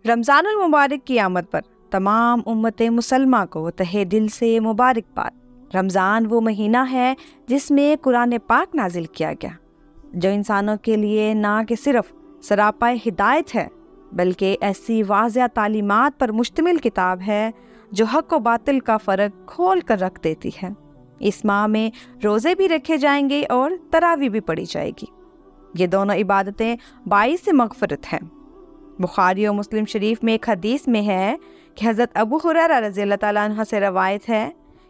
رمضان المبارک کی آمد پر تمام امت مسلمہ کو تہہ دل سے مبارکباد۔ رمضان وہ مہینہ ہے جس میں قرآن پاک نازل کیا گیا، جو انسانوں کے لیے نہ کہ صرف سراپا ہدایت ہے بلکہ ایسی واضح تعلیمات پر مشتمل کتاب ہے جو حق و باطل کا فرق کھول کر رکھ دیتی ہے۔ اس ماہ میں روزے بھی رکھے جائیں گے اور تراویح بھی پڑھی جائے گی۔ یہ دونوں عبادتیں باعث مغفرت ہیں۔ بخاری و مسلم شریف میں ایک حدیث میں ہے کہ حضرت ابو ہریرہ رضی اللہ تعالیٰ عنہ سے روایت ہے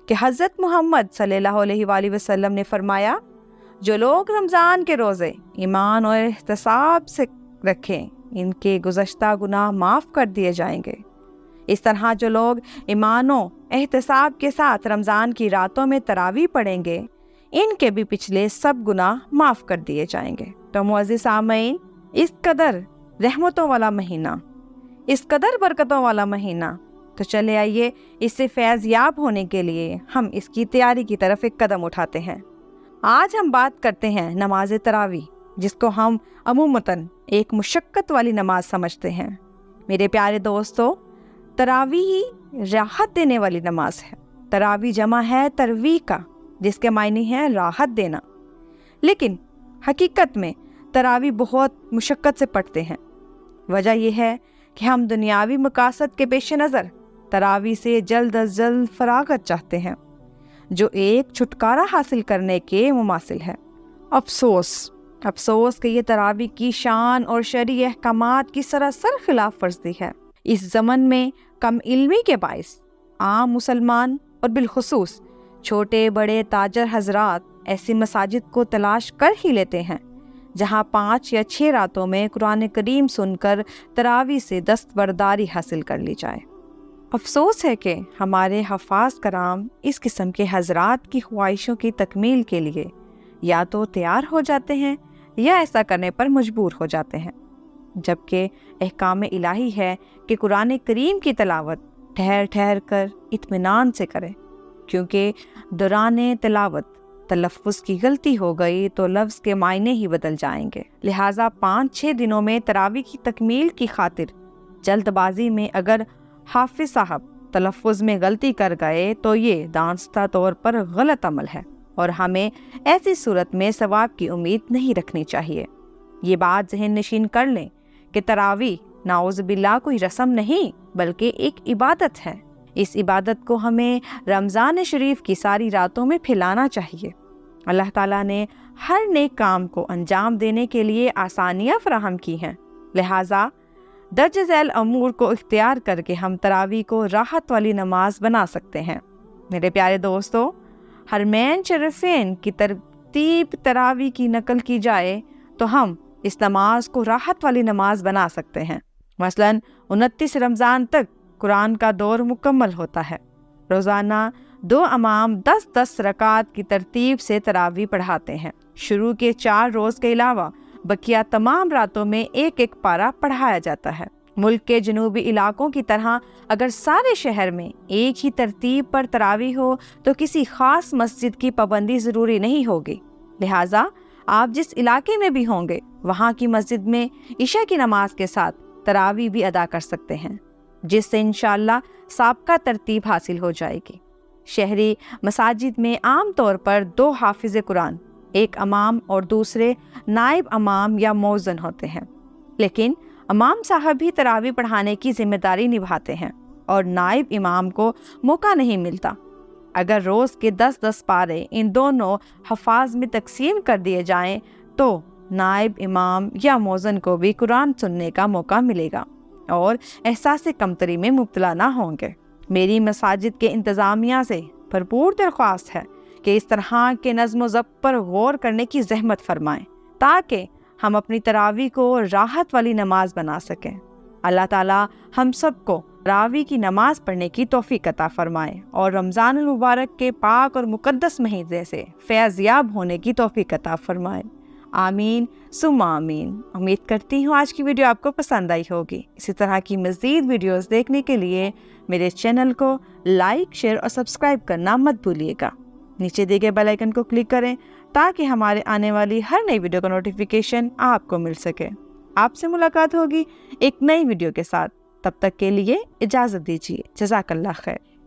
کہ حضرت محمد صلی اللہ علیہ وآلہ وسلم نے فرمایا، جو لوگ رمضان کے روزے ایمان اور احتساب سے رکھیں ان کے گزشتہ گناہ معاف کر دیے جائیں گے۔ اس طرح جو لوگ ایمان و احتساب کے ساتھ رمضان کی راتوں میں تراویح پڑھیں گے ان کے بھی پچھلے سب گناہ معاف کر دیے جائیں گے۔ تو معزز سامعین، اس قدر رحمتوں والا مہینہ، اس قدر برکتوں والا مہینہ، تو چلے آئیے اس سے فیض یاب ہونے کے لیے ہم اس کی تیاری کی طرف ایک قدم اٹھاتے ہیں۔ آج ہم بات کرتے ہیں نماز تراویح، جس کو ہم عموماً ایک مشقت والی نماز سمجھتے ہیں۔ میرے پیارے دوستو، تراویح راحت دینے والی نماز ہے۔ تراویح جمع ہے ترویح کا، جس کے معنی ہے راحت دینا، لیکن حقیقت میں تراویح بہت مشقت سے پڑھتے ہیں۔ وجہ یہ ہے کہ ہم دنیاوی مقاصد کے پیش نظر تراویح سے جلد از جلد فراغت چاہتے ہیں، جو ایک چھٹکارا حاصل کرنے کے مماثل ہے۔ افسوس کہ یہ تراویح کی شان اور شرعی احکامات کی سراسر خلاف ورزی ہے۔ اس زمن میں کم علمی کے باعث عام مسلمان اور بالخصوص چھوٹے بڑے تاجر حضرات ایسی مساجد کو تلاش کر ہی لیتے ہیں جہاں 5 یا 6 راتوں میں قرآن کریم سن کر تراویح سے دستبرداری حاصل کر لی جائے۔ افسوس ہے کہ ہمارے حفاظ کرام اس قسم کے حضرات کی خواہشوں کی تکمیل کے لیے یا تو تیار ہو جاتے ہیں یا ایسا کرنے پر مجبور ہو جاتے ہیں، جبکہ احکام الہی ہے کہ قرآن کریم کی تلاوت ٹھہر ٹھہر کر اطمینان سے کریں، کیونکہ دوران تلاوت تلفظ کی غلطی ہو گئی تو لفظ کے معنی ہی بدل جائیں گے۔ لہٰذا 5-6 دنوں میں تراویح کی تکمیل کی خاطر جلد بازی میں اگر حافظ صاحب تلفظ میں غلطی کر گئے تو یہ دانستہ طور پر غلط عمل ہے اور ہمیں ایسی صورت میں ثواب کی امید نہیں رکھنی چاہیے۔ یہ بات ذہن نشین کر لیں کہ تراویح نعوذ باللہ کوئی رسم نہیں بلکہ ایک عبادت ہے۔ اس عبادت کو ہمیں رمضان شریف کی ساری راتوں میں پھیلانا چاہیے۔ اللہ تعالیٰ نے ہر نیک کام کو انجام دینے کے لیے آسانیاں فراہم کی ہیں، لہٰذا درج ذیل امور کو اختیار کر کے ہم تراویح کو راحت والی نماز بنا سکتے ہیں۔ میرے پیارے دوستو، حرمین شریفین کی ترتیب تراویح کی نقل کی جائے تو ہم اس نماز کو راحت والی نماز بنا سکتے ہیں۔ مثلاً 29 رمضان تک قرآن کا دور مکمل ہوتا ہے۔ روزانہ 2 امام 10-10 رکعت کی ترتیب سے تراویح پڑھاتے ہیں۔ شروع کے 4 روز کے علاوہ بقیہ تمام راتوں میں ایک ایک پارہ پڑھایا جاتا ہے۔ ملک کے جنوبی علاقوں کی طرح اگر سارے شہر میں ایک ہی ترتیب پر تراویح ہو تو کسی خاص مسجد کی پابندی ضروری نہیں ہوگی، لہٰذا آپ جس علاقے میں بھی ہوں گے وہاں کی مسجد میں عشاء کی نماز کے ساتھ تراویح بھی ادا کر سکتے ہیں، جس سے انشاءاللہ سابقہ ترتیب حاصل ہو جائے گی۔ شہری مساجد میں عام طور پر 2 حافظ قرآن، ایک امام اور دوسرے نائب امام یا مؤذن ہوتے ہیں، لیکن امام صاحب بھی تراویح پڑھانے کی ذمہ داری نبھاتے ہیں اور نائب امام کو موقع نہیں ملتا۔ اگر روز کے 10-10 پارے ان دونوں حفاظ میں تقسیم کر دیے جائیں تو نائب امام یا مؤذن کو بھی قرآن سننے کا موقع ملے گا اور احساس کمتری میں مبتلا نہ ہوں گے۔ میری مساجد کے انتظامیہ سے بھرپور درخواست ہے کہ اس طرح کے نظم و ضبط پر غور کرنے کی زحمت فرمائیں تاکہ ہم اپنی تراویح کو راحت والی نماز بنا سکیں۔ اللہ تعالیٰ ہم سب کو تراویح کی نماز پڑھنے کی توفیق عطا فرمائے اور رمضان المبارک کے پاک اور مقدس مہینے سے فیض یاب ہونے کی توفیق عطا فرمائے۔ آمین ثم آمین۔ امید کرتی ہوں آج کی ویڈیو آپ کو پسند آئی ہوگی۔ اسی طرح کی مزید ویڈیوز دیکھنے کے لیے میرے چینل کو لائک، شیئر اور سبسکرائب کرنا مت بھولیے گا۔ نیچے دیے گئے بیل آئیکن کو کلک کریں تاکہ ہمارے آنے والی ہر نئی ویڈیو کا نوٹیفیکیشن آپ کو مل سکے۔ آپ سے ملاقات ہوگی ایک نئی ویڈیو کے ساتھ۔ تب تک کے لیے اجازت دیجیے. جزاک اللہ خیر.